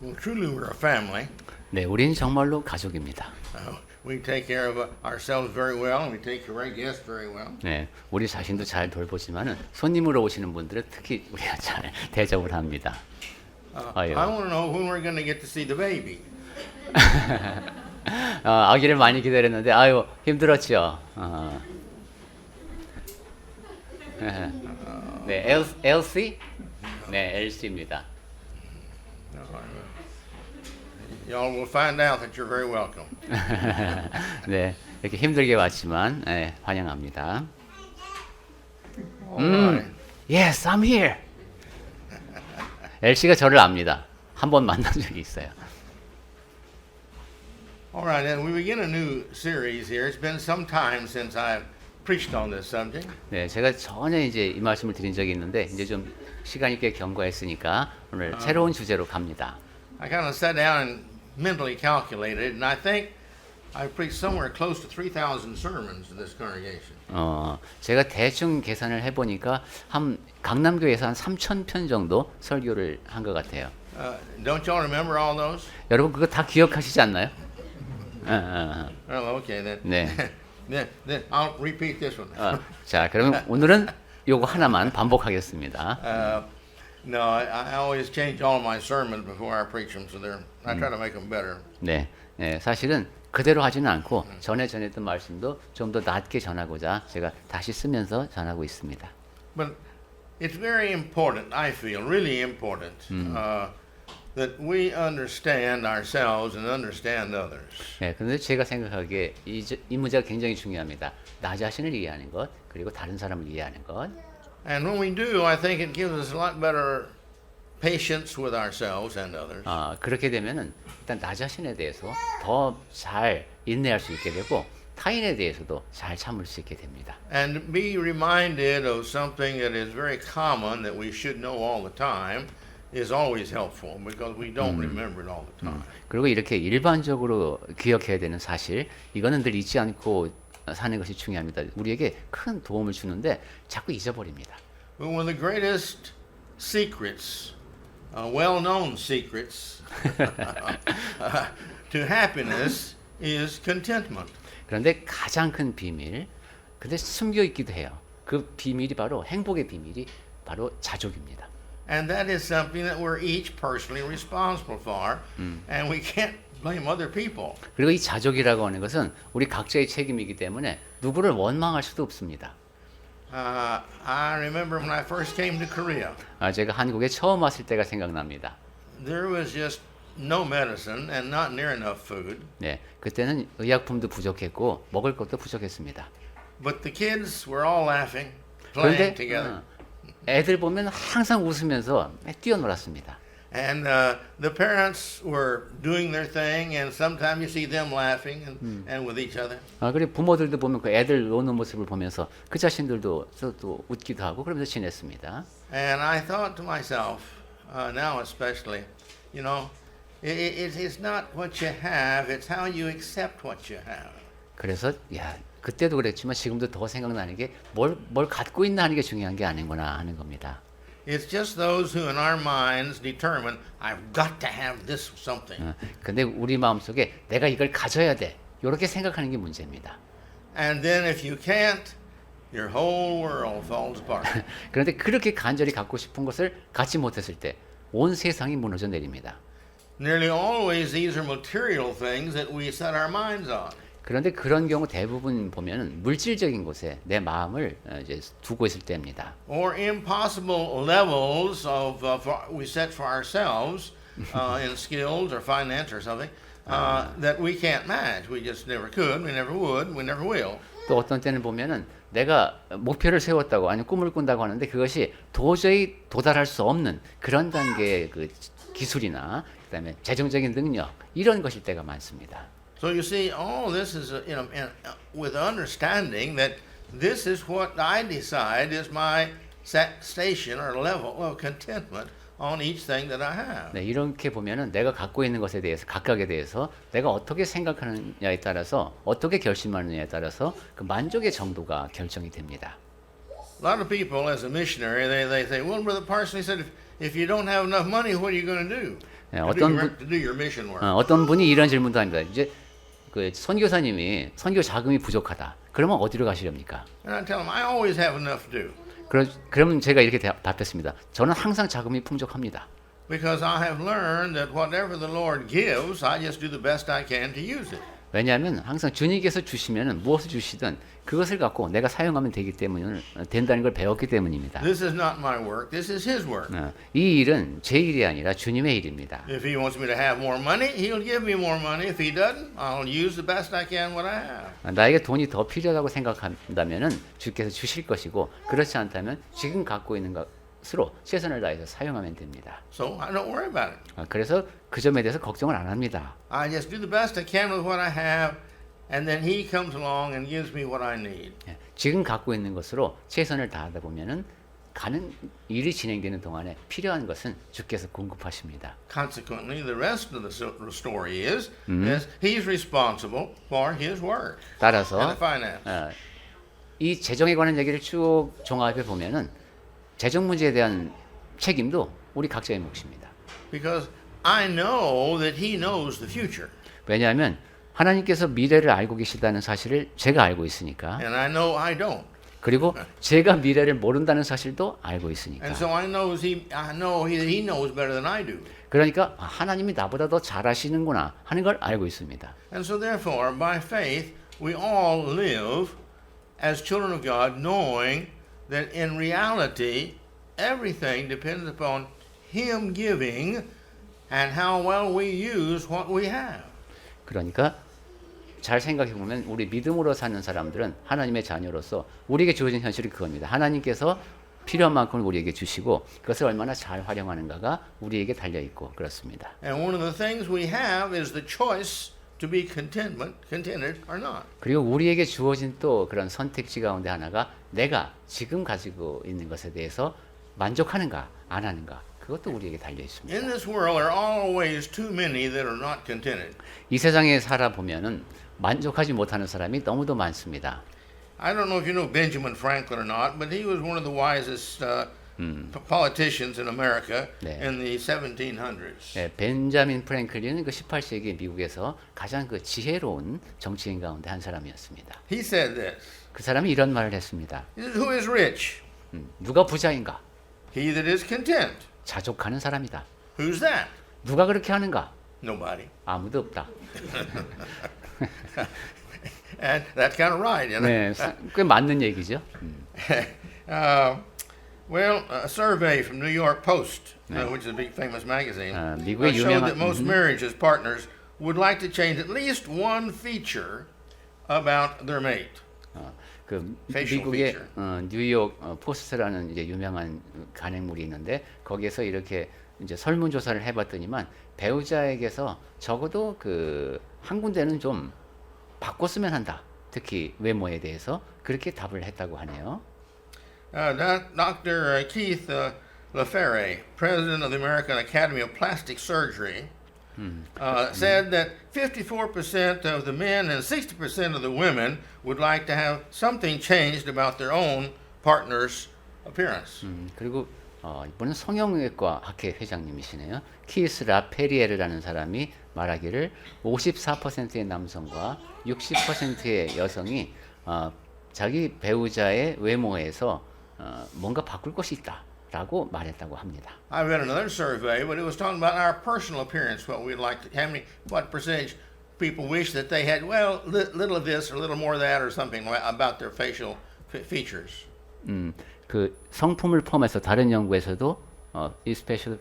Well, truly, we're a family. 네, 우린 정말로 가족입니다. We take care of ourselves very well, and we take care of our guests very well. 네, 우리 자신도 잘 돌보지만은 손님으로 오시는 분들은 특히 우리가 잘 대접을 합니다. I 아유. want to know when we're going to get to see the baby. 아기를 많이 기다렸는데 아유 힘들었죠. 네, LC? 네, LC입니다. Y'all will find out that you're very welcome. 네, 이렇게 힘들게 왔지만 네, 환영합니다. All right. Yes, I'm here. LC가 저를 압니다. 한 번 만난 적이 있어요. All right, and we begin a new series here. It's been some time since I've preached on this subject. 네, 제가 전에 이제 이 말씀을 드린 적이 있는데 이제 좀 시간이 꽤 경과했으니까 오늘 새로운 주제로 갑니다. I kind of sat down and mentally calculated, and I think I've preached somewhere close to 3,000 sermons to this congregation. 제가 대충 계산을 해보니까 한 강남교회에서 한 3,000편 정도 설교를 한 것 같아요. Don't y'all remember all those? 여러분 그거 다 기억하시지 않나요? Oh, okay, then. 네. then I'll repeat this one. 자, 그러면 오늘은 요거 하나만 반복하겠습니다. No, I always change all my sermons before I preach them, so I try to make them better. 네, 네, 사실은 그대로 하지는 않고 전에 전했던 말씀도 좀 더 낮게 전하고자 제가 다시 쓰면서 전하고 있습니다. But it's very important, I feel, really important, that we understand ourselves and understand others. 네, 그런데 제가 생각하기에 이 문제가 굉장히 중요합니다. 나 자신을 이해하는 것, 그리고 다른 사람을 이해하는 것. And when we do, I think it gives us a lot better patience with ourselves and others. 그렇게 되면은 일단 나 자신에 대해서 더 잘 인내할 수 있게 되고 타인에 대해서도 잘 참을 수 있게 됩니다. And be reminded of something that is very common that we should know all the time is always helpful because we don't remember it all the time. 그리고 이렇게 일반적으로 기억해야 되는 사실, 이거는 늘 잊지 않고 사는 것이 중요합니다. 우리에게 큰 도움을 주는데 자꾸 잊어버립니다. But one of the greatest secrets, well-known secrets to happiness is contentment. 그런데 가장 큰 비밀, 근데 숨겨 있기도 해요. 그 비밀이 바로 행복의 비밀이 바로 자족입니다. And that is something that we're each personally responsible for, and we can't blame other people. 그리고 이 자족이라고 하는 것은 우리 각자의 책임이기 때문에 누구를 원망할 수도 없습니다. I remember when I first came to Korea, 제가 한국에 처음 왔을 때가 생각납니다. there was just no medicine and not near enough food. 네, 그때는 의약품도 부족했고 먹을 것도 부족했습니다. But the kids were all laughing, playing 그런데 together. 애들 보면 항상 웃으면서 뛰어놀았습니다. And the parents were doing their thing, and sometimes you see them laughing and with each other. 그리고 부모들도 보면 그 애들 노는 모습을 보면서 그 자신들도 또 웃기도 하고 그러면서 지냈습니다. And I thought to myself, now especially, you know, it's not what you have, it's how you accept what you have. 그래서 야 그때도 그랬지만 지금도 더 생각나는 게 뭘 갖고 있나 하는 게 중요한 게 아니구나 하는 겁니다. It's just those who in our minds determine, I've got to have this something. 근데 우리 마음속에 내가 이걸 가져야 돼. 이렇게 생각하는 게 문제입니다. And then if you can't, your whole world falls apart. 그런데 그렇게 간절히 갖고 싶은 것을 갖지 못했을 때 온 세상이 무너져 내립니다. Nearly always these are material things that we set our minds on. 그런데 그런 경우 대부분 보면은 물질적인 곳에 내 마음을 이제 두고 있을 때입니다. Or impossible levels of we set for ourselves in skills or finance or something that we can't match. We just never could, we never would, we never will. 또 어떤 때는 보면은 내가 목표를 세웠다고 아니 꿈을 꾼다고 하는데 그것이 도저히 도달할 수 없는 그런 단계의 그 기술이나 그다음에 재정적인 능력 이런 것일 때가 많습니다. So you see, all this is with understanding that this is what I decide is my station or level of contentment on each thing that I have. 네, 이렇게 보면은 내가 갖고 있는 것에 대해서 각각에 대해서 내가 어떻게 생각하느냐에 따라서 어떻게 결심하느냐에 따라서 그 만족의 정도가 결정이 됩니다. A lot of people, as a missionary, they say, well, Brother Parson, he said, if you don't have enough money, what are you going to do? 예, To do your mission work. 어떤 분이 이런 질문도 합니다. 이제 그 선교사님이 선교 자금이 부족하다. 그러면 어디로 가시렵니까? And I tell them, I always have enough to do. 그러면 제가 이렇게 답했습니다. 저는 항상 자금이 풍족합니다. Because I have learned that whatever the Lord gives, I just do the best I can to use it. 왜냐하면 항상 주님께서 주시면은 무엇을 주시든 그것을 갖고 내가 사용하면 된다는 걸 배웠기 때문입니다. This is not my work. This is His work. 이 일은 제 일이 아니라 주님의 일입니다. If He wants me to have more money, He'll give me more money. If He doesn't, I'll use the best I can what I have. 나에게 돈이 더 필요하다고 생각한다면은 주께서 주실 것이고 그렇지 않다면 지금 갖고 있는 것으로 최선을 다해서 사용하면 됩니다. So I don't worry about it. 그래서 그 점에 대해서 걱정을 안 합니다. I just do the best I can with what I have, and then He comes along and gives me what I need. 지금 갖고 있는 것으로 최선을 다하다 보면은 일이 진행되는 동안에 필요한 것은 주께서 공급하십니다. Consequently, the rest of the story is He's responsible for His work. 따라서 and the finance. 이 재정에 관한 얘기를 쭉 종합해 보면은 재정 문제에 대한 책임도 우리 각자의 몫입니다. Because I know that He knows the future. 왜냐하면 하나님께서 미래를 알고 계시다는 사실을 제가 알고 있으니까. And I know I don't. 그리고 제가 미래를 모른다는 사실도 알고 있으니까. And so I know that He knows better than I do. 그러니까 하나님이 나보다 더 잘 아시는구나 하는 걸 알고 있습니다. And so therefore, by faith, we all live as children of God, knowing that in reality, everything depends upon Him giving and how well we use what we have. 그러니까 잘 생각해 보면 우리 믿음으로 사는 사람들은 하나님의 자녀로서 우리에게 주어진 현실이 그겁니다. 하나님께서 필요한 만큼 우리에게 주시고 그것을 얼마나 잘 활용하는가가 우리에게 달려 있고 그렇습니다. And one of the things we have is the choice to be contented or not. 그리고 우리에게 주어진 또 그런 선택지 가운데 하나가 내가 지금 가지고 있는 것에 대해서 만족하는가 안 하는가 그것도 우리에게 달려 있습니다. In this world, there are always too many that are not contented. 이 세상에 살아 보면은 만족하지 못하는 사람이 너무도 많습니다. I don't know if you know Benjamin Franklin or not, but he was one of the wisest politicians in America 네. in the 1700s. 네, 벤자민 프랭클린은 그 18세기 미국에서 가장 그 지혜로운 정치인 가운데 한 사람이었습니다. He said this. 그 사람이 이런 말을 했습니다. He said, Who is rich? 누가 부자인가? He that is content. 자족하는 사람이다. Who's that? 누가 그렇게 하는가? Nobody. 아무도 없다. And that's kind of right, you know. 네, 꽤 맞는 얘기죠. Well, a survey from New York Post, which is a big famous magazine, 미국의 showed 유명한 that most marriages partners would like to change at least one feature about their mate. 그 Facial 미국의 feature. 뉴욕 포스트라는 이제 유명한 간행물이 있는데 거기에서 이렇게 이제 설문조사를 해봤더니만 배우자에게서 적어도 그 한 군데는 좀 바꿨으면 한다. 특히 외모에 대해서 그렇게 답을 했다고 하네요. Dr. Keith LaFerre, president of the American Academy of Plastic Surgery, said that 54% of the men and 60% of the women would like to have something changed about their own partner's appearance. 그리고 이번은 성형외과 학회 회장님이시네요. 키스 라페리에르라는 사람이 말하기를 54%의 남성과 60%의 여성이 자기 배우자의 외모에서 뭔가 바꿀 것이 있다라고 말했다고 합니다. I read another survey, but it was talking about our personal appearance, what we'd like to, what percentage people wish that they had, well, little of this or little more of that or something about their facial features. 그 성품을 포함해서 다른 연구에서도 이 스페셜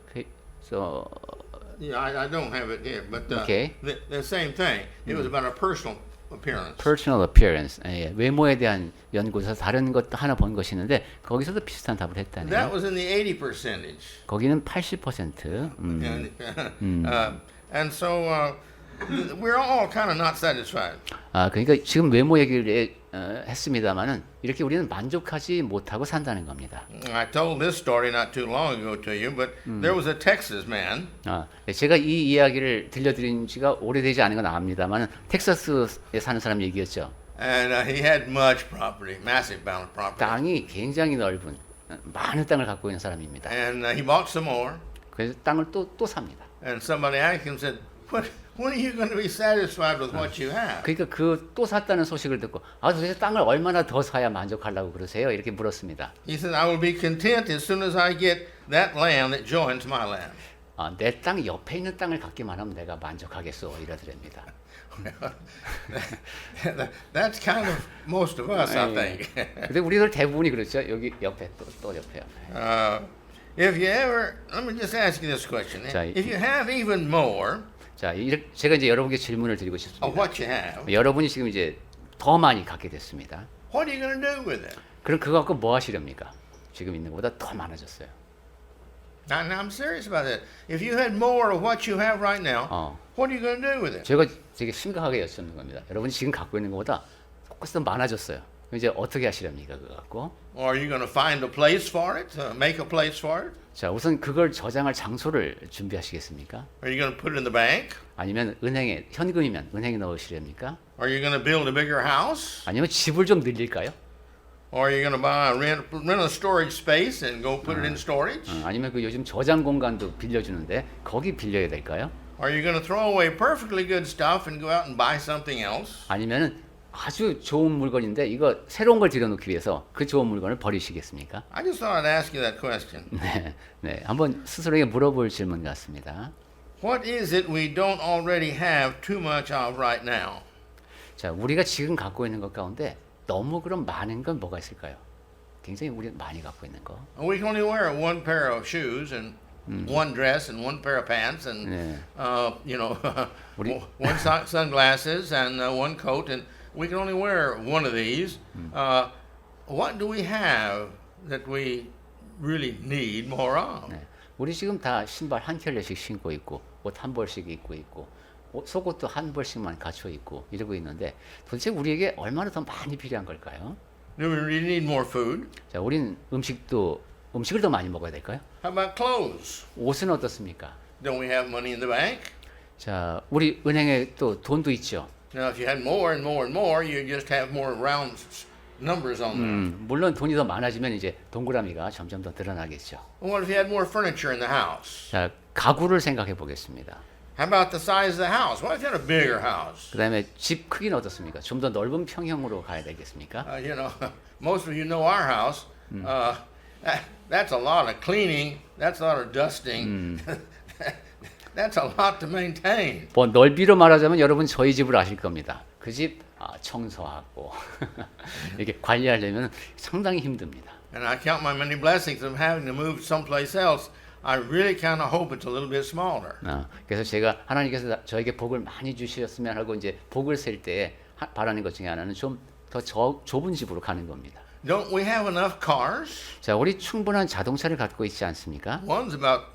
Yeah, I don't have it here, but Okay. the same thing. It was about our personal appearance. personal appearance, 예, 외모에 대한 연구에서 다른 것도 하나 본 것이 있는데 거기서도 비슷한 답을 That 했다네요. was in the 80%. 거기는 80%. And so we're all kind of not satisfied. 그러니까 지금 외모 얘기를 했습니다만은 이렇게 우리는 만족하지 못하고 산다는 겁니다. I told this story not too long ago to you, but there was a Texas man. 제가 이 이야기를 들려드린 지가 오래되지 않은 건 압니다만은 텍사스에 사는 사람 얘기였죠. And he had much property, massive amount of property. 땅이 굉장히 넓은 많은 땅을 갖고 있는 사람입니다. And he bought some more. 그래서 땅을 또 삽니다. And somebody asked him, said, when are you going to be satisfied with what you have? 그러니까 그 또 샀다는 소식을 듣고 도대체 땅을 얼마나 더 사야 만족하려고 그러세요? 이렇게 물었습니다. He said, I will be content as soon as I get that land that joins my land. 내 땅 옆에 있는 땅을 갖기만 하면 내가 만족하겠소 이러더랍니다. That's kind of most of us, I think. 근데 우리들 대부분이 그렇죠. 여기 옆에 또 옆에. If you ever, let me just ask you this question. 자, If you have even more 자, 제가 이제 여러분께 질문을 드리고 of 싶습니다. what you have, 여러분이 지금 이제 더 많이 갖게 됐습니다. what are you going to do with it? 그럼 그거 갖고 뭐 하시렵니까? 지금 있는 것보다 더 많아졌어요. Now, I'm serious about that. If you had more of what you have right now, what are you going to do with it? 제가 되게 심각하게 여쭙는 겁니다. 여러분이 지금 갖고 있는 것보다 훨씬 더 많아졌어요. 이제 어떻게 하시렵니까? 그거 갖고? Or are you going to find a place for it, make a place for it? 자, 우선 그걸 저장할 장소를 준비하시겠습니까? Are you going to put it in the bank? 아니면 은행에 현금이면 은행에 넣으시렵니까? Are you going to build a bigger house? 아니면 집을 좀 늘릴까요? Or are you going to rent a storage space and go put it in storage? 아니면 그 요즘 저장 공간도 빌려주는데 거기 빌려야 될까요? Are you going to throw away perfectly good stuff and go out and buy something else? 아니면은 아주 좋은 물건인데 이거 새로운 걸 들여놓기 위해서 그 좋은 물건을 버리시겠습니까? I just thought I'd ask you that question. 네, 한번 스스로에게 물어볼 질문 같습니다. What is it we don't already have too much of right now? 자, 우리가 지금 갖고 있는 것 가운데 너무 그럼 많은 건 뭐가 있을까요? 굉장히 우리 많이 갖고 있는 거. We can only wear one pair of shoes and one dress and one pair of pants and 네. one sunglasses and one coat, and we can only wear one of these. What do we have that we really need more of? 네. 우리 지금 다 신발 한 켤레씩 신고 있고 옷 한 벌씩 입고 있고 속옷도 한 벌씩만 갖춰 입고 이러고 있는데 도대체 우리에게 얼마나 더 많이 필요한 걸까요? Do we really need more food? 자, 우린 음식을 더 많이 먹어야 될까요? How about clothes? 옷은 어떻습니까? Don't we have money in the bank? 자, 우리 은행에 또 돈도 있죠. Now, if you had more and more and more, you just have more round numbers on there. 물론 돈이 더 많아지면 이제 동그라미가 점점 더 드러나겠죠. What if you had more furniture in the house? 자, 가구를 생각해 보겠습니다. How about the size of the house? What if you had a bigger house? 그다음에 집 크기는 어떻습니까? 좀 더 넓은 평형으로 가야 되겠습니까? Most of you know our house. That's a lot of cleaning. That's a lot of dusting. That's a lot to maintain. 뭐 넓이로 말하자면 여러분 저희 집을 아실 겁니다. 그 집 청소하고 이렇게 관리하려면 상당히 힘듭니다. And I count my many blessings of having to move someplace else. I really kind of hope it's a little bit smaller. 그래서 제가 하나님께서 저에게 복을 많이 주셨으면 하고 이제 복을 셀 때 바라는 것 중에 하나는 좀 더 좁은 집으로 가는 겁니다. Don't we have enough cars? 자, 우리 충분한 자동차를 갖고 있지 않습니까? One's about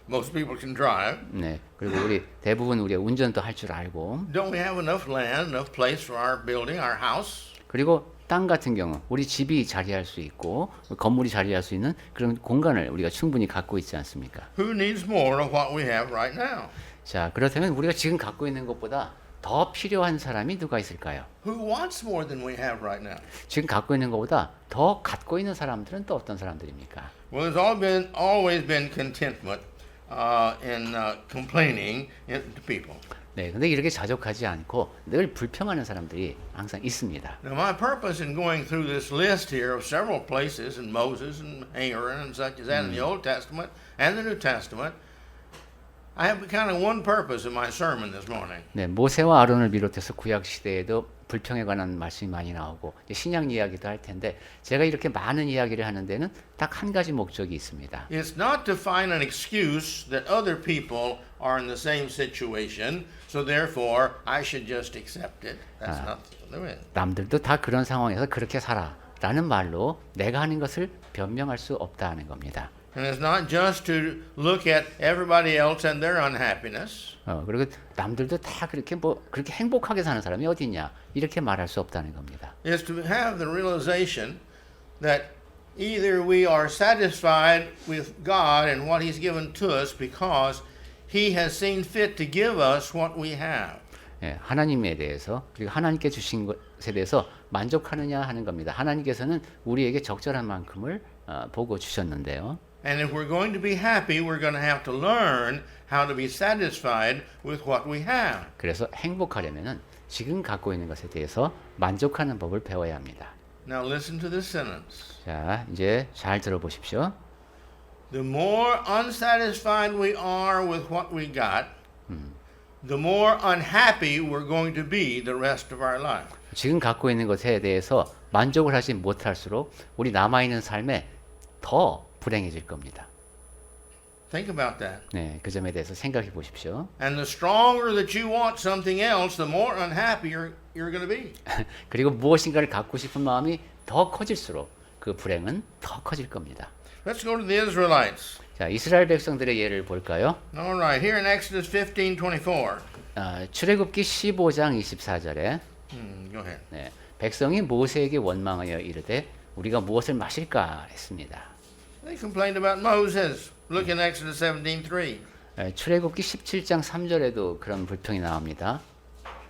most people can drive. 네. 그리고 우리 대부분 우리 운전도 할 줄 알고. Don't we have enough land, enough place for our building, our house? 그리고 땅 같은 경우 우리 집이 자리할 수 있고 건물이 자리할 수 있는 그런 공간을 우리가 충분히 갖고 있지 않습니까? Who needs more of what we have right now? 자, 그렇다면 우리가 지금 갖고 있는 것보다 더 필요한 사람이 누가 있을까요? Who wants more than we have right now? 지금 갖고 있는 것보다 더 갖고 있는 사람들은 또 어떤 사람들입니까? Well, there's always been contentment in complaining to people. 네, 근데 이렇게 자족하지 않고 늘 불평하는 사람들이 항상 있습니다. Now, my purpose in going through this list here of several places in Moses and Aaron and such as that in the Old Testament and the New Testament, I have kind of one purpose in my sermon this morning. 네, 모세와 아론을 비롯해서 구약 시대에도 불평에 관한 말씀이 많이 나오고 신약 이야기도 할 텐데 제가 이렇게 많은 이야기를 하는 데는 딱 한 가지 목적이 있습니다. It's not to find an excuse that other people are in the same situation, so therefore I should just accept it. That's not the way. 남들도 다 그런 상황에서 그렇게 살아라는 말로 내가 하는 것을 변명할 수 없다는 겁니다. And it's not just to look at everybody else and their unhappiness. 그리고 남들도 다 그렇게 행복하게 사는 사람이 어디 있냐 이렇게 말할 수 없다는 겁니다. It's to have the realization that either we are satisfied with God and what He's given to us because He has seen fit to give us what we have. 예, 하나님에 대해서 그리고 하나님께 주신 것에 대해서 만족하느냐 하는 겁니다. 하나님께서는 우리에게 적절한 만큼을 보고 주셨는데요. And if we're going to be happy, we're going to have to learn how to be satisfied with what we have. 그래서 행복하려면은 지금 갖고 있는 것에 대해서 만족하는 법을 배워야 합니다. Now listen to this sentence. 자, 이제 잘 들어보십시오. The more unsatisfied we are with what we got, the more unhappy we're going to be the rest of our life. 지금 갖고 있는 것에 대해서 만족을 하지 못할수록 우리 남아있는 삶에 더 불행해질 겁니다. Think about that. 네, 그 점에 대해서 생각해 보십시오. And the stronger that you want something else, the more unhappy you're going to be. 그리고 무엇인가를 갖고 싶은 마음이 더 커질수록 그 불행은 더 커질 겁니다. Let's go to the Israelites. 자, 이스라엘 백성들의 예를 볼까요? All right, here in Exodus 15:24. 출애굽기 15장 24절에 Go ahead. 네, 백성이 모세에게 원망하여 이르되 우리가 무엇을 마실까 했습니다. They complained about Moses. Look in Exodus 17:3. 출애굽기 17장 3절에도 그런 불평이 나옵니다.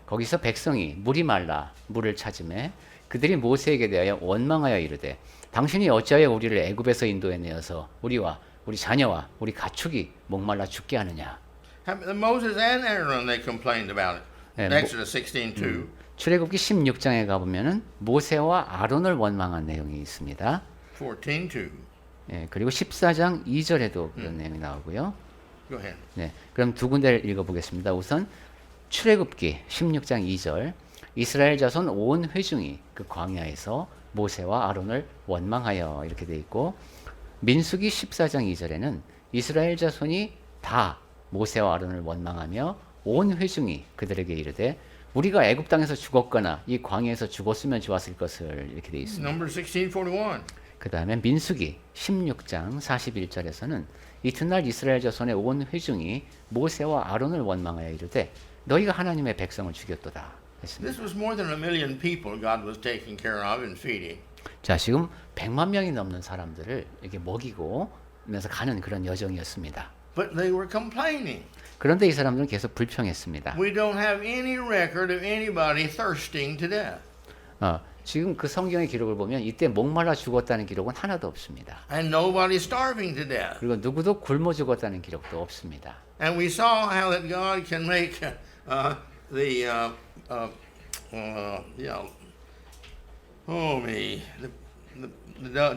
거기서 백성이 물이 말라 물을 찾음에 그들이 모세에게 대하여 원망하여 이르되 당신이 어찌하여 우리를 애굽에서 인도해 내어서 우리와 우리 자녀와 우리 가축이 목말라 죽게 하느냐. Moses and Aaron, they complained about it. 네, Exodus 16:2. 출애굽기 16장에 가보면은 모세와 아론을 원망한 내용이 있습니다. 14:2. 예, 그리고 14장 2절에도 그런 내용이 나오고요. Go ahead. 네, 그럼 두 군데를 읽어보겠습니다. 우선 출애굽기 16장 2절 이스라엘 자손 온 회중이 그 광야에서 모세와 아론을 원망하여 이렇게 돼 있고 민수기 14장 2절에는 이스라엘 자손이 다 모세와 아론을 원망하며 온 회중이 그들에게 이르되 우리가 애굽 땅에서 죽었거나 이 광야에서 죽었으면 좋았을 것을 이렇게 돼 있습니다. Number 16:41. 그 다음에 민수기 16장 41절에서는 이튿날 이스라엘 자손의 온 회중이 모세와 아론을 원망하여 이르되 너희가 하나님의 백성을 죽였도다 했습니다. This was more than 1 million people God was taking care of and feeding. 자, 지금 100만 명이 넘는 사람들을 이렇게 먹이고 면서 가는 그런 여정이었습니다. But they were complaining. 그런데 이 사람들은 계속 불평했습니다. We don't have any record of anybody thirsting to death. 지금 그 성경의 기록을 보면 이때 목말라 죽었다는 기록은 하나도 없습니다. And nobody starving to death. 그리고 누구도 굶어 죽었다는 기록도 없습니다. And we saw how that God can make the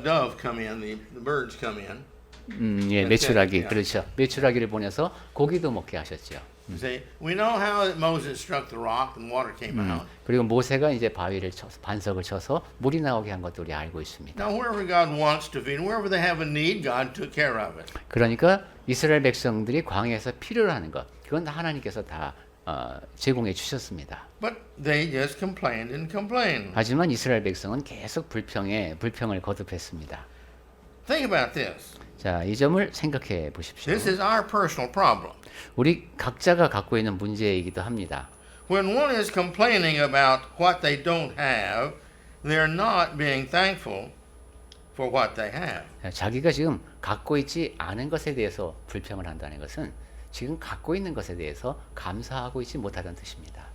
dove come in, the birds come in. 예, 메추라기 Yeah. 그렇죠. 메추라기를 보내서 고기도 먹게 하셨죠. You see, we know how that Moses struck the rock and water came out. 그리고 모세가 이제 바위를 쳐서 반석을 쳐서 물이 나오게 한 것도 우리 알고 있습니다. Now, wherever God wants to feed, wherever they have a need, God took care of it. 그러니까 이스라엘 백성들이 광야에서 필요로 하는 것, 그건 다 하나님께서 다 제공해 주셨습니다. But they just complained and complained. 하지만 이스라엘 백성은 계속 불평을 거듭했습니다. Think about this. 자, 이 점을 생각해 보십시오. This is our personal problem. 우리 각자가 갖고 있는 문제이기도 합니다. When one is complaining about what they don't have, they're not being thankful for what they have. 자기가 지금 갖고 있지 않은 것에 대해서 불평을 한다는 것은 지금 갖고 있는 것에 대해서 감사하고 있지 못하다는 뜻입니다.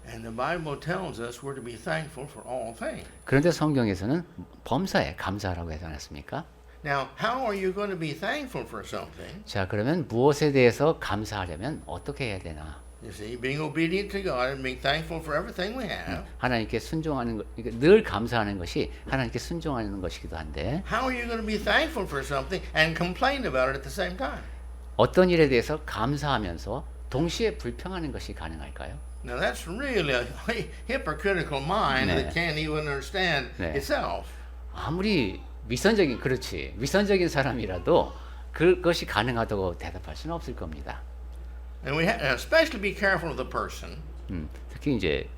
And the Bible tells us we're to be thankful for all things. 그런데 성경에서는 범사에 감사하라고 하지 않았습니까? Now, how are you going to be thankful for something? 자, 그러면 무엇에 대해서 감사하려면 어떻게 해야 되나? You see, being obedient to God and being thankful for everything we have. 하나님께 순종하는 것, 늘 감사하는 것이 하나님께 순종하는 것이기도 한데 How are you going to be thankful for something and complain about it at the same time? 어떤 일에 대해서 감사하면서 동시에 불평하는 것이 가능할까요? Now, that's really a hypocritical mind 네. that can't even understand 네. itself. 아무리 위선적인 사람이라도 그것이 가능하다고 대답할 수는 없을 겁니다. And we especially be careful of the person 특히 이제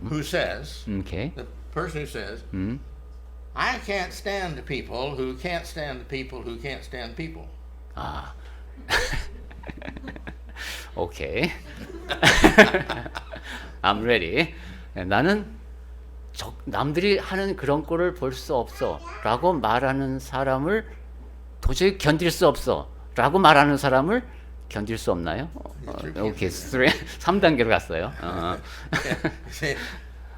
who says, 이렇게 the person who says, I can't stand the people who can't stand the people who can't stand people. 아, 오케이. I'm ready. 나는 남들이 하는 그런 꼴을 볼 수 없어 라고 말하는 사람을 도저히 견딜 수 없어 라고 말하는 사람을 견딜 수 없나요? 오케이, 3단계로 갔어요. See,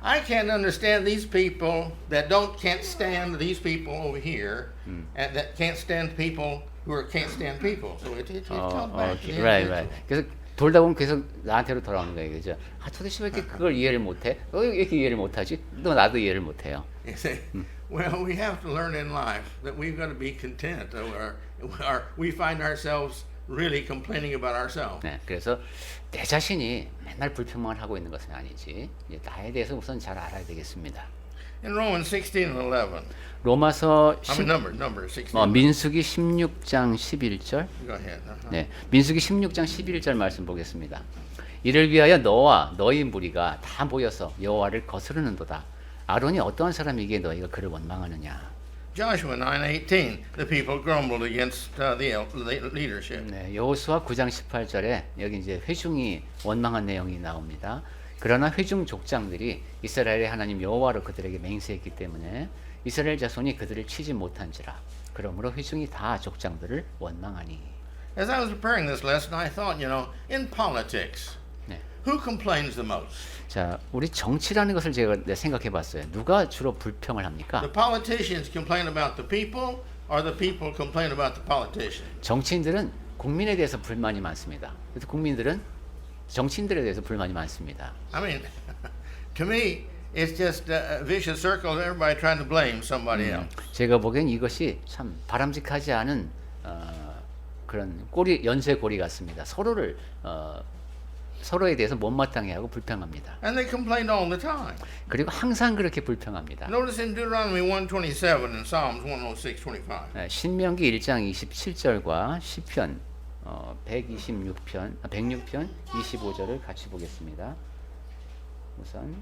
I can't understand these people that can't stand these people over here, and that can't stand people who can't stand people. So it comes back to the right, individual. right. 그래서 돌다 보면 계속 나한테로 돌아오는 거예요, 그죠? 아, 도대체 왜 이렇게 그걸 이해를 못해? 왜 이렇게 이해를 못하지? 또 나도 이해를 못해요. You see, well, we have to learn in life that we've got to be content, or we find ourselves really complaining about ourselves. 네, 그래서 내 자신이 맨날 불평만 하고 있는 것은 아니지. 이제 나에 대해서 우선 잘 알아야 되겠습니다. In Romans 16 and 11, 로마서 number 16. 민수기 16장 11절. Go ahead. Uh-huh. 네, 민수기 16장 11절 말씀 보겠습니다. 이를 위하여 너와 너희 무리가 다 모여서 여호와를 거스르는도다. 아론이 어떠한 사람이기에 너희가 그를 원망하느냐. Joshua 9:18, the people grumbled against the leadership. 네, 여호수아 9장 18절에 여기 이제 회중이 원망한 내용이 나옵니다. 그러나 회중 족장들이 이스라엘의 하나님 여호와로 그들에게 맹세했기 때문에 이스라엘 자손이 그들을 치지 못한지라. 그러므로 회중이 다 족장들을 원망하니. As I was preparing this lesson, I thought, in politics, 네. who complains the most? 자, 우리 정치라는 것을 제가 생각해 봤어요. 누가 주로 불평을 합니까? The politicians complain about the people, or the people complain about the politicians? 정치인들은 국민에 대해서 불만이 많습니다. 그래서 국민들은 정치인들에 대해서 불만이 많습니다. I mean, to me, it's just a vicious circle of everybody trying to blame somebody else. 제가 보기엔 이것이 참 바람직하지 않은 그런 연쇄고리 같습니다. 서로에 대해서 못마땅해 하고 불평합니다. And they complain all the time. 그리고 항상 그렇게 불평합니다. Notice in Deuteronomy 1:27 and Psalms 106:25. 네, 신명기 1장 27절과 시편 106편 25절을 같이 보겠습니다. 우선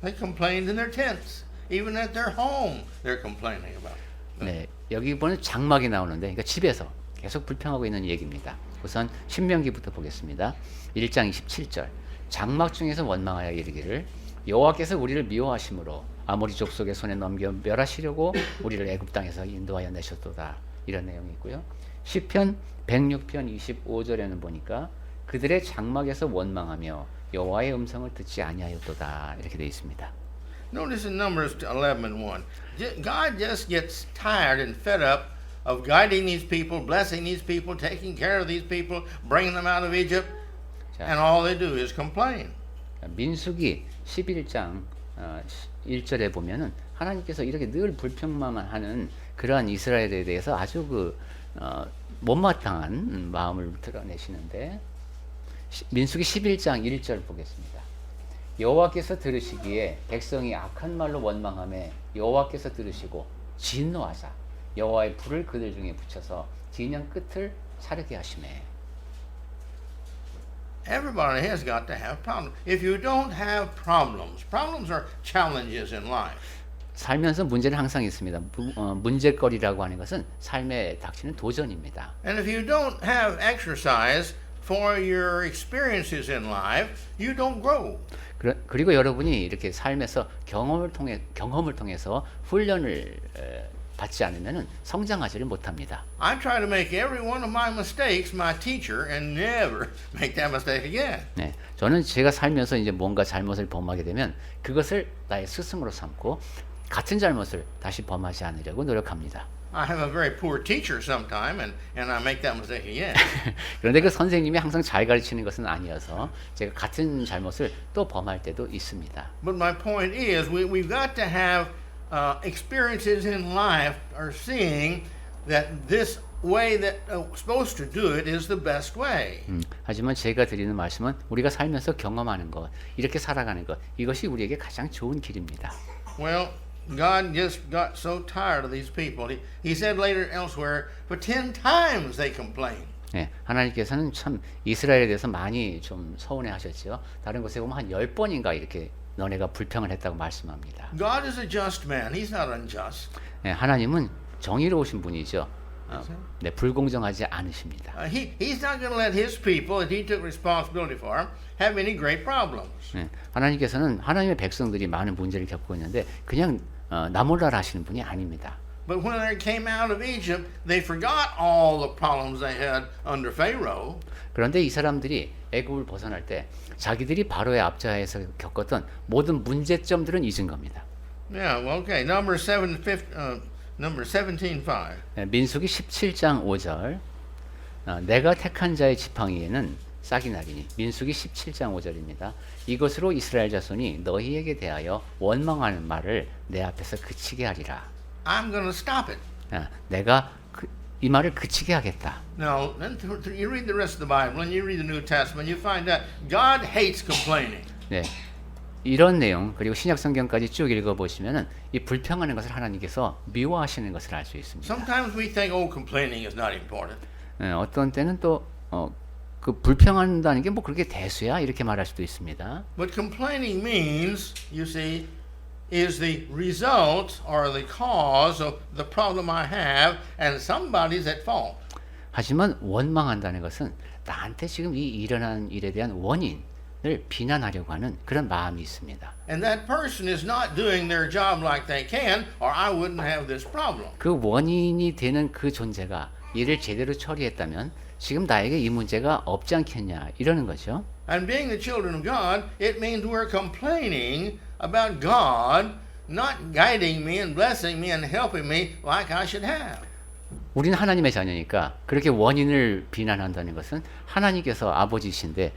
They complained in their tents. Even at their home, they're complaining about it. 네, 여기 보면 장막이 나오는데 그러니까 집에서 계속 불평하고 있는 얘기입니다. 우선 신명기부터 보겠습니다. 1장 27절. 장막 중에서 원망하여 이르기를 여호와께서 우리를 미워하심으로 아모리 족속의 손에 넘겨 멸하시려고 우리를 애굽 땅에서 인도하여 내셨도다. 이런 내용이 있고요. 시편 106편 25절에는 보니까 그들의 장막에서 원망하며 여호와의 음성을 듣지 아니하였도다. 이렇게 되어 있습니다. Notice in Numbers 11:1, God just gets tired and fed up of guiding these people, blessing these people, taking care of these people, bringing them out of Egypt, and all they do is complain. 민수기 11장 1절에 보면은 하나님께서 이렇게 늘 불평만 하는 그러한 이스라엘에 대해서 아주 못마땅한 마음을 드러내시는데 민수기 11장 1절 보겠습니다. 여호와께서 들으시기에 백성이 악한 말로 원망하며 여호와께서 들으시고 진노하사 여호와의 불을 그들 중에 붙여서 진영 끝을 사르게 하시매. Everybody has got to have problems. If you don't have problems are challenges in life. 살면서 문제는 항상 있습니다. 문제거리라고 하는 것은 삶에 닥치는 도전입니다. And if you don't have exercise for your experiences in life, you don't grow. 그리고 여러분이 이렇게 삶에서 경험을 통해서 훈련을 받지 않으면 성장하지를 못합니다. I try to make every one of my mistakes my teacher and never make that mistake again. 네, 저는 제가 살면서 이제 뭔가 잘못을 범하게 되면 그것을 나의 스승으로 삼고 같은 잘못을 다시 범하지 않으려고 노력합니다. I have a very poor teacher sometime, and I make that mistake again. 그런데 그 선생님이 항상 잘 가르치는 것은 아니어서 제가 같은 잘못을 또 범할 때도 있습니다. But my point is, we've got to have experiences in life, or seeing that this way that supposed to do it is the best way. 하지만 제가 드리는 말씀은 우리가 살면서 경험하는 것, 이렇게 살아가는 것, 이것이 우리에게 가장 좋은 길입니다. Well, God just got so tired of these people. He said later elsewhere, for 10 times they complained. 네, 하나님께서는 참 이스라엘에 대해서 많이 좀 서운해하셨죠. 다른 곳에 보면 한 10번인가 이렇게 너네가 불평을 했다고 말씀합니다. God is a just man. He's not unjust. 네, 하나님은 정의로우신 분이죠. 네, 불공정하지 않으십니다. He's not going to let his people that he took responsibility for have any great problems. 네, 하나님께서는 하나님의 백성들이 많은 문제를 겪고 있는데 그냥 나 몰라라 하시는 분이 아닙니다. But when they came out of Egypt, they forgot all the problems they had under Pharaoh. 그런데 이 사람들이 애굽을 벗어날 때 자기들이 바로의 압자에서 겪었던 모든 문제점들은 잊은 겁니다. Yeah, well, okay. Number 17:5. 민수기 17장 5절. 내가 택한 자의 지팡이에는 싹이 나리니. 민수기 17장 5절입니다. 이것으로 이스라엘 자손이 너희에게 대하여 원망하는 말을 내 앞에서 그치게 하리라. I'm going to stop it. 내가 이 말을 그치게 하겠다. Now, then you read the rest of the Bible and you read the New Testament, you find out God hates complaining. 네. 이런 내용 그리고 신약 성경까지 쭉 읽어 보시면은 이 불평하는 것을 하나님께서 미워하시는 것을 알 수 있습니다. Sometimes we think, oh, complaining is not important. 어떤 때는 또 그 불평한다는 게 뭐 그렇게 대수야 이렇게 말할 수도 있습니다. But complaining means, you see, is the result or the cause of the problem I have, and somebody's at fault. 하지만 원망한다는 것은 나한테 지금 이 일어난 일에 대한 원인을 비난하려고 하는 그런 마음이 있습니다. And that person is not doing their job like they can, or I wouldn't have this problem. 그 원인이 되는 그 존재가 일을 제대로 처리했다면 지금 나에게 이 문제가 없지 않겠냐 이러는 거죠. And being the children of God, it means we're complaining about God not guiding me and blessing me and helping me like I should have. 우리는 하나님의 자녀니까 그렇게 원인을 비난한다는 것은 하나님께서 아버지이신데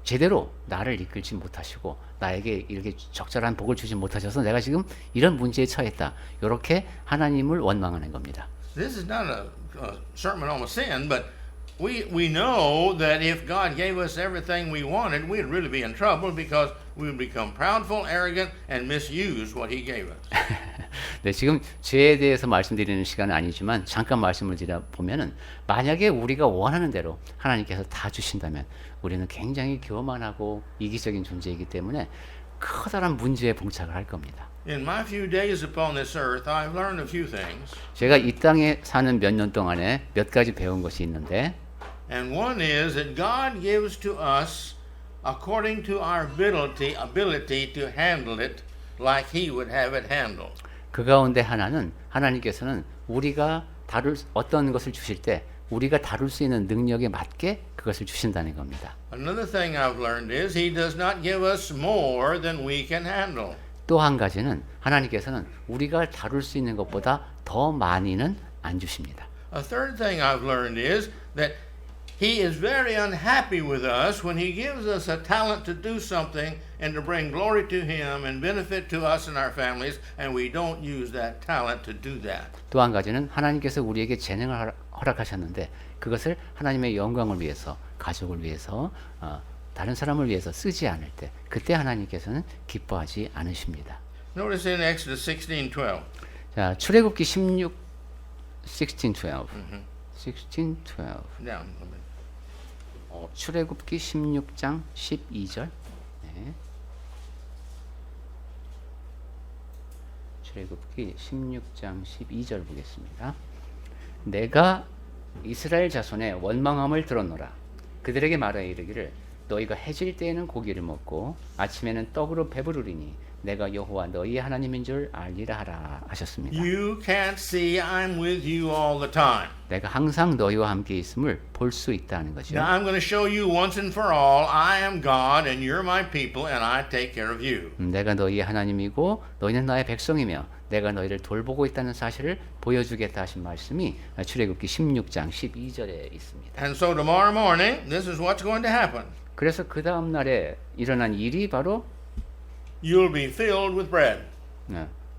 제대로 나를 이끌지 못하시고 나에게 이렇게 적절한 복을 주지 못하셔서 내가 지금 이런 문제에 처했다. 이렇게 하나님을 원망하는 겁니다. This is not a sermon on sin, but we know that if God gave us everything we wanted, we'd really be in trouble because we would become proudful, arrogant, and misuse what He gave us. 네, 지금 죄에 대해서 말씀드리는 시간은 아니지만 잠깐 말씀을 드려 보면은 만약에 우리가 원하는 대로 하나님께서 다 주신다면 우리는 굉장히 교만하고 이기적인 존재이기 때문에 커다란 문제에 봉착을 할 겁니다. In my few days upon this earth, I've learned a few things. 제가 이 땅에 사는 몇 년 동안에 몇 가지 배운 것이 있는데 And one is that God gives to us according to our ability to handle it like He would have it handled. 그 가운데 하나는 하나님께서는 우리가 다룰 어떤 것을 주실 때 우리가 다룰 수 있는 능력에 맞게 그것을 주신다는 겁니다. Another thing I've learned is He does not give us more than we can handle. 또 한 가지는 하나님께서는 우리가 다룰 수 있는 것보다 더 많이는 안 주십니다. A third thing I've learned is that He is very unhappy with us when He gives us a talent to do something and to bring glory to Him and benefit to us and our families, and we don't use that talent to do that. 또 한 가지는 하나님께서 우리에게 재능을 허락하셨는데 그것을 하나님의 영광을 위해서, 가족을 위해서, 다른 사람을 위해서 쓰지 않을 때 그때 하나님께서는 기뻐하지 않으십니다. Notice in Exodus 16:12. 자, 출애굽기 16 16:12. 16:12. Down a little bit. 출애굽기 16장 12절. 네. 출애굽기 16장 12절 보겠습니다. 내가 이스라엘 자손의 원망함을 들었노라. 그들에게 말하여 이르기를 너희가 해질 때에는 고기를 먹고 아침에는 떡으로 배부르리니 내가 여호와 너희의 하나님인 줄 알리라 하라 하셨습니다. You can't see I'm with you all the time. 내가 항상 너희와 함께 있음을 볼 수 있다는 거죠. Now I'm going to show you once and for all I am God and you're my people and I take care of you. 내가 너희의 하나님이고 너희는 나의 백성이며 내가 너희를 돌보고 있다는 사실을 보여주겠다 하신 말씀이 출애굽기 16장 12절에 있습니다. And so tomorrow morning this is what's going to happen. 그래서 그 다음 날에 일어난 일이 바로 You'll be filled with bread.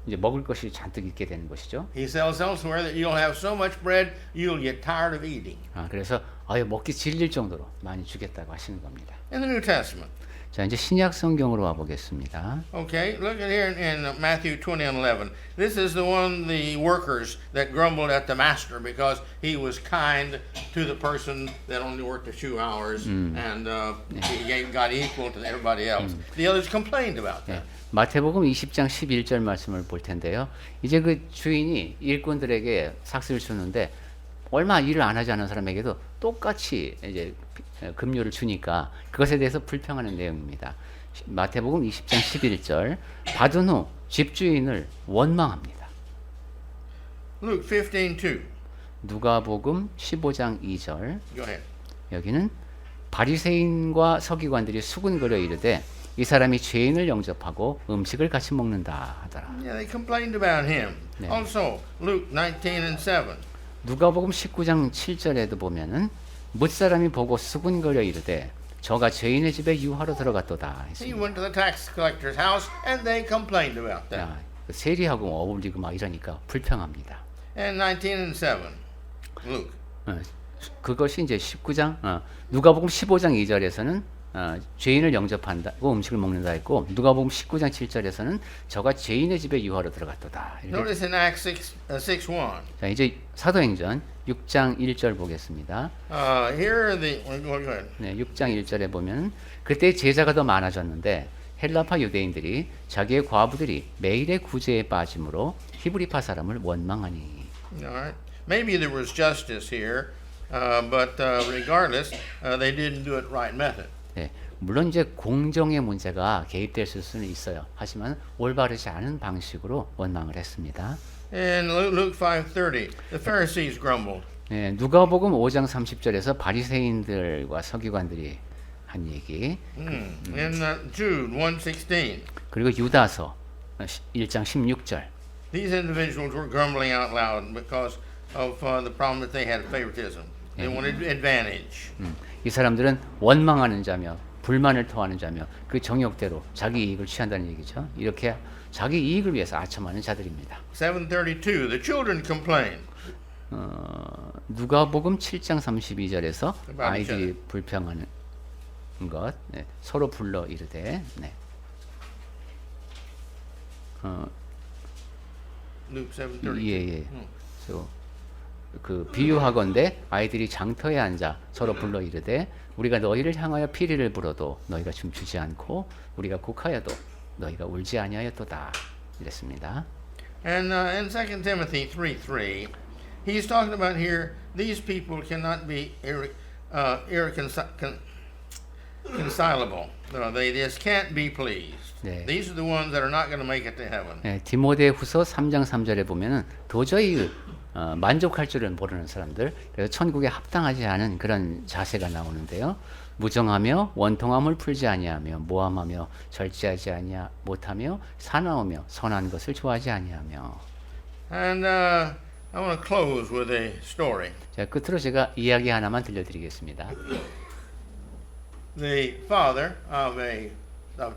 이제 먹을 것이 잔뜩 있게 되는 것이죠. He tells elsewhere that you'll have so much bread you'll get tired of eating. 그래서 먹기 질릴 정도로 많이 주겠다고 하시는 겁니다. In the New Testament. 자, 이제 신약 성경으로 와 보겠습니다. Okay, look at here in Matthew 20:11. This is the one, the workers that grumbled at the master because he was kind to the person that only worked a few hours and got equal to everybody else. The others complained about that. 마태복음 20장 11절 말씀을 볼 텐데요. 이제 그 주인이 일꾼들에게 삭스를 주는데 얼마 일을 안 하지 않은 사람에게도 똑같이 이제 급료를 주니까 그것에 대해서 불평하는 내용입니다. 마태복음 20장 11절 받은 후 집주인을 원망합니다. Luke 15:2. 누가복음 15장 2절. Go ahead. 여기는 바리새인과 서기관들이 수군거려 이르되 이 사람이 죄인을 영접하고 음식을 같이 먹는다 하더라. Yeah, they complained about him. Yeah. Also, Luke 19:7. 누가복음 19장 7절에도 보면은 뭇사람이 보고 수군거려 이르되 저가 죄인의 집에 유하러 들어갔도다 He 했습니다. went to the tax collector's house and they complained about that. 야, 그 세리하고 어울리고 막 이러니까 불평합니다. And 19:7. Luke. 그것이 이제 19장 누가복음 15장 2절에서는 죄인을 영접한다고 음식을 먹는다 했고 누가복음 19장 7절에서는 저가 죄인의 집에 유하러 들어갔도다. 이렇게. Notice in Acts 6:1. 자, 이제 사도행전 6장 1절 보겠습니다. Here are the. Go ahead. 네, 6장 1절에 보면 그때 제자가 더 많아졌는데 헬라파 유대인들이 자기의 과부들이 매일의 구제에 빠짐으로 히브리파 사람을 원망하니. All right. Maybe there was justice here, but regardless, they didn't do it right method. 네, 물론 이제 공정의 문제가 개입될 수는 있어요. 하지만 올바르지 않은 방식으로 원망을 했습니다. In Luke 5:30, the Pharisees grumbled. 네, 누가복음 5장 30절에서 바리새인들과 서기관들이 한 얘기. In Jude 1:16, 그리고 유다서 1장 16절. these individuals were grumbling out loud because of the problem that they had favoritism. They wanted advantage. 이 사람들은 원망하는 자며 불만을 토하는 자며 그 정욕대로 자기 이익을 취한다는 얘기죠. 이렇게 자기 이익을 위해서 아첨하는 자들입니다. 7:32, the children complained. 누가복음 7장 32절에서 about each 아이들이 other. 불평하는 것, 네, 서로 불러 이르되, 네. Luke 7:32. 예. 그 비유하건대 아이들이 장터에 앉아 서로 불러 이르되 우리가 너희를 향하여 피리를 불어도 너희가 춤추지 않고 우리가 곡하여도 너희가 울지 아니하였도다 이랬습니다. And in 2 Timothy 3:3, he's talking about here, these people cannot be irreconcilable. No, they just can't be pleased. 네. These are the ones that are not going to make it to heaven. 네, 디모데후서 3장 3절에 보면은 도저히 만족할 줄은 모르는 사람들, 그래서 천국에 합당하지 않은 그런 자세가 나오는데요. 무정하며 원통함을 풀지 아니하며 모함하며 절제하지 아니하 못하며 사나우며 선한 것을 좋아하지 아니하며. And I want to close with a story. 자, 끝으로 제가 이야기 하나만 들려드리겠습니다. The father of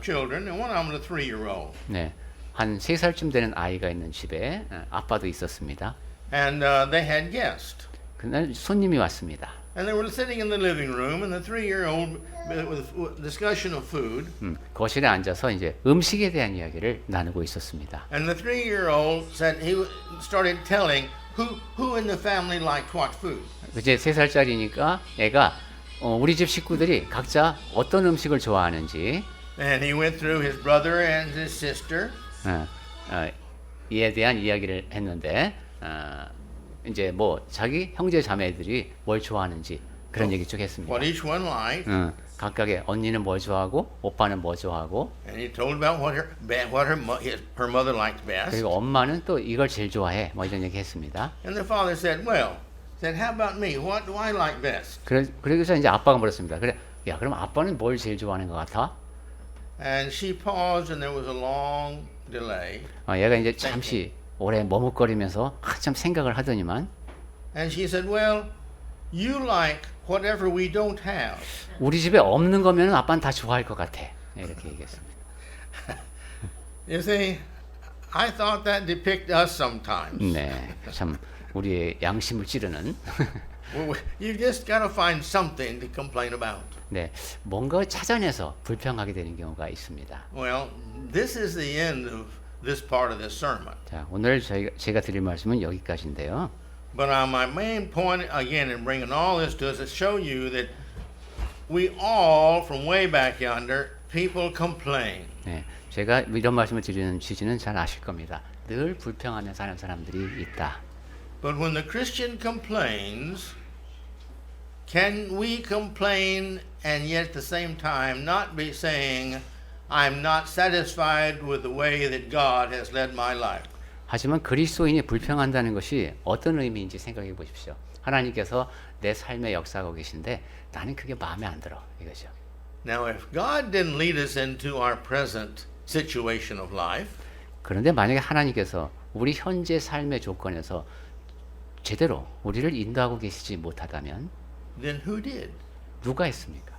children, and one of them was a 3-year-old. 네, 한 3살쯤 되는 아이가 있는 집에 아빠도 있었습니다. And they had guests. 그날 손님이 왔습니다. And they were sitting in the living room, and the 3-year-old with discussion of food. 거실에 앉아서 이제 음식에 대한 이야기를 나누고 있었습니다. And the 3-year-old said he started telling who in the family liked what food. 이제 3살짜리니까 애가 우리 집 식구들이 각자 어떤 음식을 좋아하는지 And he went through his brother and his sister. 이에 대한 이야기를 했는데 이제 뭐 자기 형제 자매들이 뭘 좋아하는지 그런 얘기 쭉 했습니다. What each one liked. 각각의 언니는 뭘 좋아하고 오빠는 뭐 좋아하고 And he told about what her mother liked best. 그리고 엄마는 또 이걸 제일 좋아해 뭐 이런 얘기 했습니다. And the father said, how about me? What do I like best? 그래서 이제 아빠가 물었습니다. 그래, 야 그럼 아빠는 뭘 제일 좋아하는 것 같아? And she paused, and there was a long delay. 얘가 이제 잠시 오래 머뭇거리면서 한참 생각을 하더니만. And she said, well, you like whatever we don't have. 우리 집에 없는 거면 아빠는 다 좋아할 것 같아. 이렇게 얘기했습니다. You see, I thought that depicted us sometimes. 네, 참 우리의 양심을 찌르는. You just got to find something to complain about. 네, 뭔가 찾아내서 불평하게 되는 경우가 있습니다. Well, this is the end of this part of this sermon. 자, 오늘 제가 드릴 말씀은 여기까지인데요. But my main point, again, in bringing all this to us, is show you that we all, from way back yonder, people complain. 네, 제가 이런 말씀을 드리는 취지는 잘 아실 겁니다. 늘 불평하며 사는 사람들이 있다. But when the Christian complains, can we complain and yet at the same time not be saying, I'm not satisfied with the way that God has led my life? 하지만 그리스도인이 불평한다는 것이 어떤 의미인지 생각해 보십시오. 하나님께서 내 삶에 역사하고 계신데 나는 그게 마음에 안 들어 이거죠. Now, if God didn't lead us into our present situation of life, 그런데 만약에 하나님께서 우리 현재 삶의 조건에서 제대로 우리를 인도하고 계시지 못하다면 then who did? 누가 했습니까?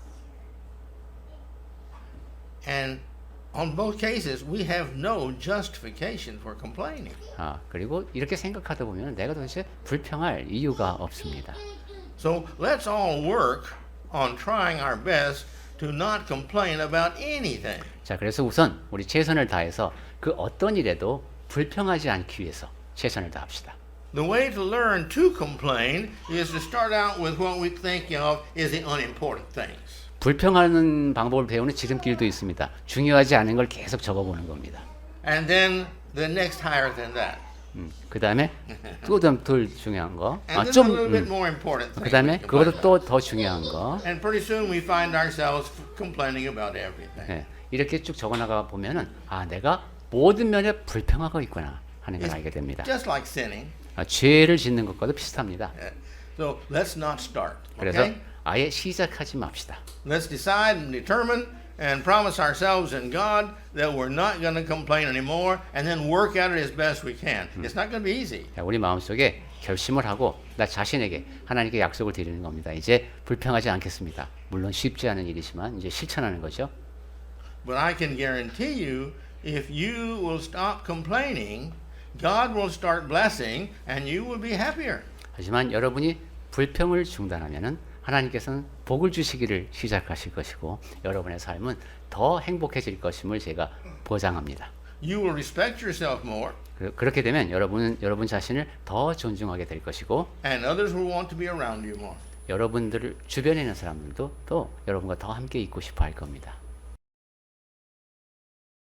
And on both cases, we have no justification for complaining. 그리고 이렇게 생각하다 보면 내가 도대체 불평할 이유가 없습니다. So let's all work on trying our best to not complain about anything. 자, 그래서 우선 우리 최선을 다해서 그 어떤 일에도 불평하지 않기 위해서 최선을 다합시다. The way to learn to complain is to start out with what we think of as the unimportant things. 불평하는 방법을 배우는 지름길도 있습니다. 중요하지 않은 걸 계속 적어보는 겁니다. And then the next higher than that. 그 다음에 또 덜 중요한 거, And then a little bit more important 그 things. 다음에 we 그보다 complain 또 about. 더 중요한 거. And pretty soon we find ourselves complaining about everything. 예, 이렇게 쭉 적어나가 보면은 내가 모든 면에 불평하고 있구나 하는 걸 알게 됩니다. Just like sinning. 죄를 짓는 것과도 비슷합니다. So let's not start. 그래서 Okay? 아예 시작하지 맙시다. Let's decide and determine and promise ourselves in God that we're not going to complain anymore and then work at it as best we can. It's not going to be easy. 자, 우리 마음속에 결심을 하고 나 자신에게 하나님께 약속을 드리는 겁니다. 이제 불평하지 않겠습니다. 물론 쉽지 않은 일이지만 이제 실천하는 거죠. But I can guarantee you, if you will stop complaining, God will start blessing and you will be happier. 하지만 여러분이 불평을 중단하면은 하나님께서는 복을 주시기를 시작하실 것이고 여러분의 삶은 더 행복해질 것임을 제가 보장합니다. You will respect yourself more 그렇게 되면 여러분 자신을 더 존중하게 될 것이고 and others will want to be around you more. 여러분들 주변에 있는 사람들도 또 여러분과 더 함께 있고 싶어 할 겁니다.